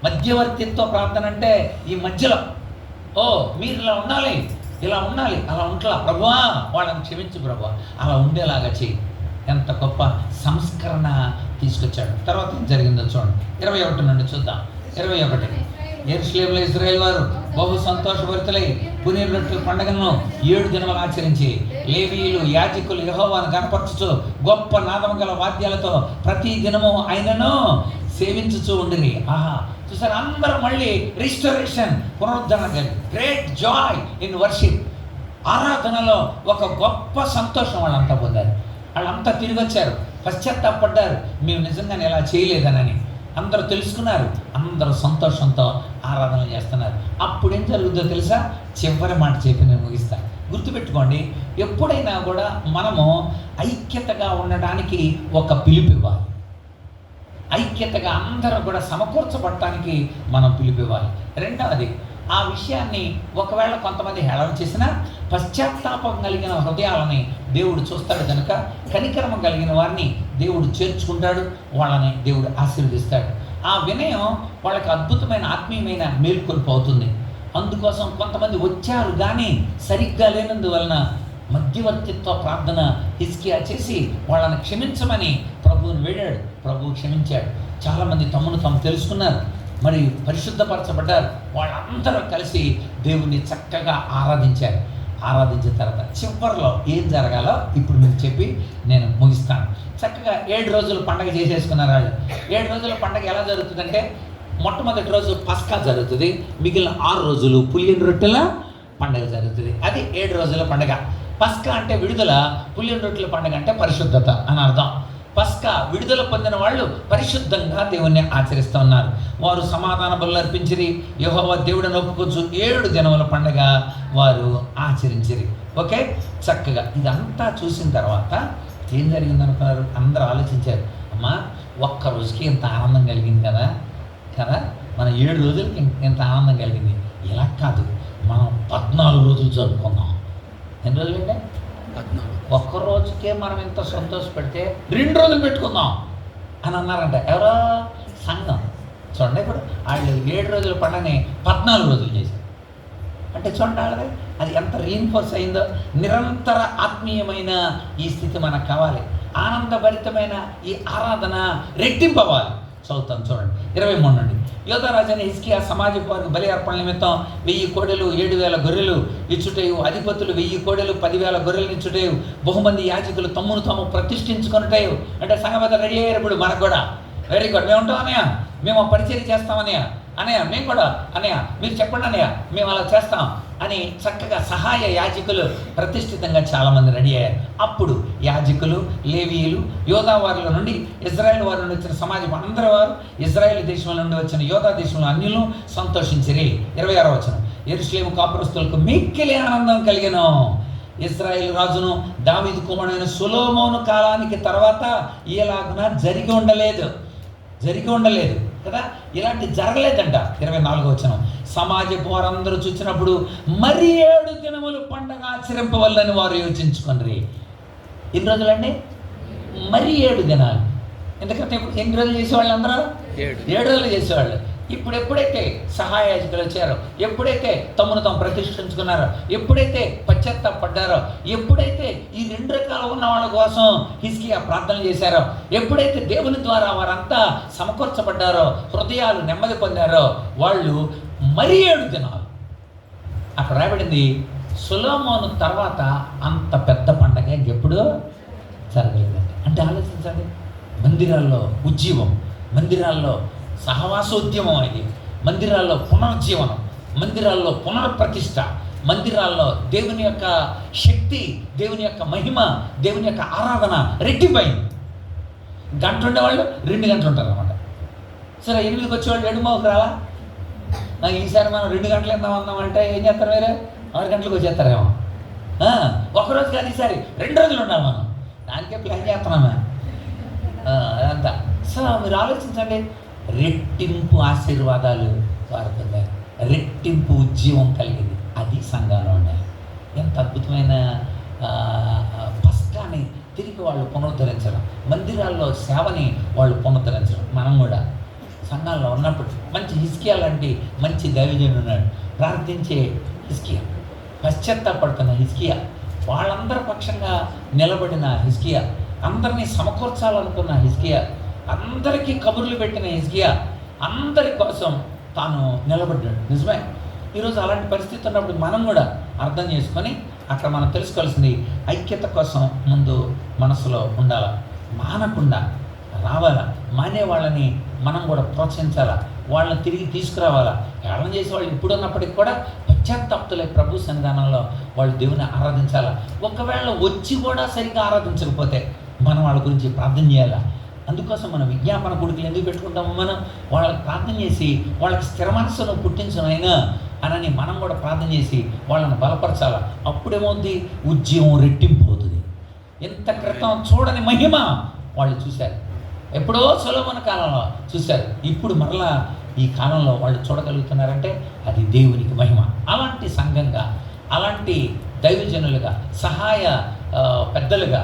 A: మధ్యవర్తిత్వ ప్రార్థన అంటే ఈ మధ్యలో, మీరు ఇలా ఉండాలి, అలా ఉంటలా ప్రభువా, వాళ్ళని క్షమించు ప్రభువా, అలా ఉండేలాగా చేయి. ఎంత గొప్ప సంస్కరణ తీసుకొచ్చాడు. తర్వాత ఏం జరిగిందో చూడండి, 21 నుండి చూద్దాం. 21 యెరూషలేములో ఇశ్రాయేలు వారు బహు సంతోషభరితులై పునీరు పండుగను 7 దినములు ఆచరించి లేవీయులు యాజకులు యెహోవాను కనపరచుచు గొప్ప నాదము గల వాద్యాలతో ప్రతి దినము ఆయనను సేవించుచూ ఉండిరి. చూసారు, అందరూ మళ్ళీ రిస్టరేషన్, పునరుద్ధరణ, గ్రేట్ జాయ్ ఇన్ వర్షిప్. ఆరాధనలో ఒక గొప్ప సంతోషం వాళ్ళంతా పొందారు. వాళ్ళంతా తిరిగి వచ్చారు, పశ్చాత్తాపడ్డారు, మేము నిజంగానే ఇలా చేయలేదనని అందరూ తెలుసుకున్నారు. అందరూ సంతోషంతో ఆరాధన చేస్తున్నారు. అప్పుడు ఏం జరుగుతుందో తెలుసా? చివరి మాట చెప్పి నేను ముగిస్తాను. గుర్తుపెట్టుకోండి, ఎప్పుడైనా కూడా మనము ఐక్యతగా ఉండడానికి ఒక పిలుపు ఇవ్వాలి. ఐక్యతగా అందరూ కూడా సమకూర్చబడటానికి మనం పిలుపు ఇవ్వాలి. రెండవది, ఆ విషయాన్ని ఒకవేళ కొంతమంది హేళన చేసినా పశ్చాత్తాపం కలిగిన హృదయాలని దేవుడు చూస్తాడు కనుక కనికరమ కలిగిన వారిని దేవుడు చేర్చుకుంటాడు, వాళ్ళని దేవుడు ఆశీర్వదిస్తాడు. ఆ వినయం వాళ్ళకి అద్భుతమైన ఆత్మీయమైన మేల్కొల్పు అవుతుంది. అందుకోసం కొంతమంది వచ్చారు కానీ సరిగ్గా లేనందువలన మధ్యవర్తిత్వ ప్రార్థన హిజ్కియా చేసి వాళ్ళని క్షమించమని ప్రభువుని వేడాడు. ప్రభువు క్షమించాడు. చాలామంది తమను తాము తెలుసుకున్నారు. మరి పరిశుద్ధపరచబడ్డారు. వాళ్ళందరూ కలిసి దేవుణ్ణి చక్కగా ఆరాధించారు. ఆరాధించిన తర్వాత చివరిలో ఏం జరగాలో ఇప్పుడు మీకు చెప్పి నేను ముగిస్తాను. చక్కగా 7 రోజులు పండగ చేసేసుకున్నారు వాళ్ళు. 7 రోజుల పండగ ఎలా జరుగుతుందంటే, మొట్టమొదటి రోజు పస్కా జరుగుతుంది, మిగిలిన 6 రోజులు పులియని రొట్టెల పండగ జరుగుతుంది. అది 7 రోజుల పండగ. పస్కా అంటే విడుదల, పులియని రొట్టెల పండగ అంటే పరిశుద్ధత అని అర్థం. పస్కా విడుదల పొందిన వాళ్ళు పరిశుద్ధంగా దేవుణ్ణి ఆచరిస్తూ ఉన్నారు. వారు సమాధాన బలులు అర్పించిరి, యెహోవా దేవుడిని ఒప్పుకొచ్చు 7 దినముల పండగ వారు ఆచరించిరి. ఓకే, చక్కగా ఇదంతా చూసిన తర్వాత ఏం జరిగిందనుకున్నారు? అందరూ ఆలోచించారు, అమ్మా ఒక్క రోజుకి ఇంత ఆనందం కలిగింది కదా మన 7 రోజులకి ఇంత ఆనందం కలిగింది. ఇలా కాదు, మనం 14 రోజులు జరుపుకుందాం. ఎన్ని రోజులు అంటే 14. ఒక్క రోజుకే మనం ఇంత సంతోషపెడితే 2 రోజులు పెట్టుకుందాం అని అన్నారంట. ఎవరో సంఘం. చూడండి, ఇప్పుడు వాళ్ళు 7 రోజుల పండుగని 14 రోజులు చేశారు. అంటే చూడండి వాళ్ళది అది ఎంత రీఇన్ఫోర్స్ అయిందో. నిరంతర ఆత్మీయమైన ఈ స్థితి మనకు కావాలి. ఆనందభరితమైన ఈ ఆరాధన రెట్టింపు అవ్వాలి. చదువుతాం చూడండి 23 నుండి. యోధారాజైన హిజ్కియా సమాజపు వారికి బలి అర్పణ నిమిత్తం 1000 కోడెలు 7,000 గొర్రెలు ఇచ్చుటయు, అధిపతులు 1000 కోడెలు 10,000 గొర్రెలు ఇచ్చుటయు, బహుమంది యాజకులు తమ్మును తాము ప్రతిష్ఠించుకొనుటయు. అంటే సంఘబద్ధ రెడీ అయ్యారు. ఇప్పుడు మనకు కూడా వెరీ గుడ్, మేము ఉంటాం అన్నయ్య, మేము పరిచర్య చేస్తామన్నయ్య, అన్నయ్య మేము కూడా అన్నయ్య మీరు చెప్పండి అన్నయ్య మేము అలా చేస్తాం అని చక్కగా సహాయ యాజకులు ప్రతిష్ఠితంగా చాలామంది రెడీ అయ్యారు. అప్పుడు యాజకులు, లేవీయులు, యోధా వారిలో నుండి ఇజ్రాయెల్ వారి నుండి వచ్చిన సమాజం అందరి వారు, ఇజ్రాయెల్ దేశంలో నుండి వచ్చిన యోధా దేశంలో అన్యులు సంతోషించిరి. 26వ వచనం. యెరూషలేము కాపురస్తులకు మిక్కిలి ఆనందం కలిగెను. ఇజ్రాయేల్ రాజును దావీదు కుమారుడైన సొలొమోను కాలానికి తర్వాత ఇలాగున జరిగి ఉండలేదు కదా, ఇలాంటి జరగలేదంట. 24వ వచనం. సమాజపు వారందరూ చూసినప్పుడు మరి 7 దినములు పండగ ఆచరింపవల్లని వారు యోచించుకుని. ఎన్ని రోజులండి? మరి 7 దినాలు. ఎందుకంటే ఇప్పుడు ఎన్ని రోజులు చేసేవాళ్ళు? అందరూ 7 రోజులు చేసేవాళ్ళు. ఇప్పుడు ఎప్పుడైతే సహాయాజకులు వచ్చారో, ఎప్పుడైతే తమను తాము ప్రతిష్ఠించుకున్నారో, ఎప్పుడైతే పశ్చాత్తాపడ్డారో, ఎప్పుడైతే ఈ 2 రకాలు ఉన్న వాళ్ళ కోసం హిజ్కియా ప్రార్థనలు చేశారో, ఎప్పుడైతే దేవుని ద్వారా వారంతా సమకూర్చబడ్డారో, హృదయాలు నెమ్మది పొందారో, వాళ్ళు మరి 7 దినాలు. అక్కడ రాబడింది సొలొమోను తర్వాత అంత పెద్ద పండగ ఎప్పుడు జరగలేదండి. అంటే ఆలోచించండి, మందిరాల్లో ఉజ్జీవం, మందిరాల్లో సహవాసోద్యమం, ఇది మందిరాల్లో పునరుజ్జీవనం, మందిరాల్లో పునర్ప్రతిష్ఠ, మందిరాల్లో దేవుని యొక్క శక్తి, దేవుని యొక్క మహిమ, దేవుని యొక్క ఆరాధన రెట్టింపైంది. గంట ఉండేవాళ్ళు 2 గంటలు ఉంటారు అనమాట. సరే 8కి వచ్చేవాళ్ళు 7:30కి రాలా? ఈసారి మనం 2 గంటలు ఎంత ఉందామంటే ఏం చేస్తారు? వేరే 6 గంటలకు వచ్చేస్తారేమో. ఒకరోజు కాదు, ఈసారి 2 రోజులు ఉండాలి మనం. దానికే ప్లాన్ చేస్తున్నామే అదంతా. సో మీరు ఆలోచించండి, రెట్టింపు ఆశీర్వాదాలు వారు పొందారు, రెట్టింపు ఉజ్జీవం కలిగింది. అది సంఘంలో ఉండాలి. ఎంత అద్భుతమైన పస్కాని తిరిగి వాళ్ళు పునరుద్ధరించడం, మందిరాల్లో సేవని వాళ్ళు పునరుద్ధరించడం. మనం కూడా సంఘాల్లో ఉన్నప్పుడు మంచి హిజ్కియా లాంటి మంచి దైవజనుడు ఉన్నాడు, ప్రార్థించే హిజ్కియా, పశ్చాత్తాపడుతున్న హిజ్కియా, వాళ్ళందరి పక్షంగా నిలబడిన హిజ్కియా, అందరినీ సమకూర్చాలనుకున్న హిజ్కియా, అందరికీ కబుర్లు పెట్టిన హిజ్కియా, అందరి కోసం తాను నిలబడ్డాడు. నిజమే, ఈరోజు అలాంటి పరిస్థితి ఉన్నప్పుడు మనం కూడా అర్థం చేసుకొని అక్కడ మనం తెలుసుకోవాల్సింది ఐక్యత కోసం ముందు మనసులో ఉండాలా, మానకుండా రావాలా, మానే వాళ్ళని మనం కూడా ప్రోత్సహించాలా, వాళ్ళని తిరిగి తీసుకురావాలా. ఏళన చేసే వాళ్ళు ఇప్పుడున్నప్పటికి కూడా పశ్చాత్తాప్తులై ప్రభు సన్నిధానంలో వాళ్ళు దేవుని ఆరాధించాలా. ఒకవేళ వచ్చి కూడా సరిగ్గా ఆరాధించకపోతే మనం వాళ్ళ గురించి ప్రార్థన చేయాలా. అందుకోసం మనం విజ్ఞాపన కొడుకులు ఎందుకు పెట్టుకుంటాము? మనం వాళ్ళకి ప్రార్థన చేసి వాళ్ళకి స్థిర మనస్సును పుట్టించను అయినా అనని మనం కూడా ప్రార్థన చేసి వాళ్ళని బలపరచాలా. అప్పుడేమవుతుంది? ఉద్యమం రెట్టింపు అవుతుంది. ఎంత క్రితం చూడని మహిమ వాళ్ళు చూశారు, ఎప్పుడో సొలొమోను కాలంలో చూశారు, ఇప్పుడు మరలా ఈ కాలంలో వాళ్ళు చూడగలుగుతున్నారంటే అది దేవునికి మహిమ. అలాంటి సంఘంగా, అలాంటి దైవజనులుగా, సహాయ పెద్దలుగా,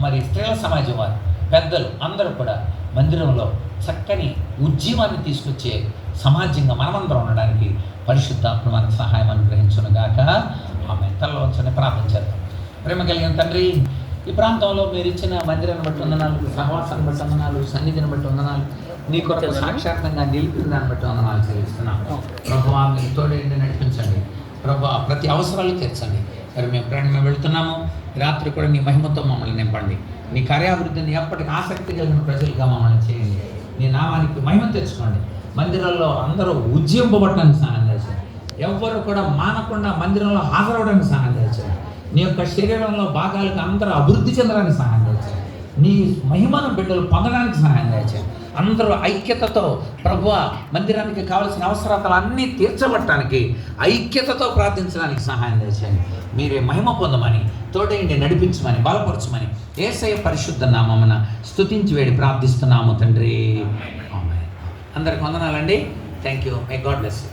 A: మరి స్త్రీల సమాజం వారు పెద్దలు అందరూ కూడా మందిరంలో చక్కని ఉజ్జీవాన్ని తీసుకొచ్చే సమాజంగా మనమందరం ఉండడానికి పరిశుద్ధాత్మ మనకు సహాయం అనుగ్రహించునుగాక. ఆమె తలలో వచ్చని ప్రార్థన చేద్దాం. ప్రేమ కలిగిన తండ్రి, ఈ ప్రాంతంలో మీరు ఇచ్చిన మందిరాన్ని బట్టి వందనాలు, సహవాసాన్ని బట్టి వందనాలు, సన్నిధిని బట్టి వందనాలు. నీ కొరకు సాక్షాత్తంగా నిలిపిన దాన్ని బట్టి వందనాలు చెల్లిస్తున్నాం. ప్రభువా మీరు తోడేంటి నడిపించండి. ప్రభువా ప్రతి అవసరాలు తీర్చండి. మరి మేము వెళ్తున్నాము. రాత్రి కూడా నీ మహిమతో మమ్మల్ని నింపండి. నీ కార్యాభివృద్ధిని ఎప్పటికీ ఆసక్తి కలిగిన ప్రజలుగా మమ్మల్ని చేయండి. నీ నామానికి మహిమ తెచ్చుకోండి. మందిరాల్లో అందరూ ఉజ్జీంపబడటానికి సహాయం చేశారు. ఎవ్వరు కూడా మానకుండా మందిరంలో హాజరవడానికి సహాయం చేశారు. నీ యొక్క శరీరంలో భాగాలకు అందరూ అభివృద్ధి చెందడానికి సహాయం చేశారు. నీ మహిమను బిడ్డలు పొందడానికి సహాయం చేశారు. అందరూ ఐక్యతతో ప్రభువా మందిరానికి కావాల్సిన అవసరాలు అన్నీ తీర్చబట్టడానికి ఐక్యతతో ప్రార్థించడానికి సహాయం చేశారు. మీరే మహిమ పొందమని, తోడేండి నడిపించమని, బలపరచమని యేసయ్య పరిశుద్ధ నామమున స్తుతించి వేడి ప్రార్థిస్తున్నాము తండ్రి. ఆమేన్. అందరికి వందనాలండి. Thank you. May God bless you.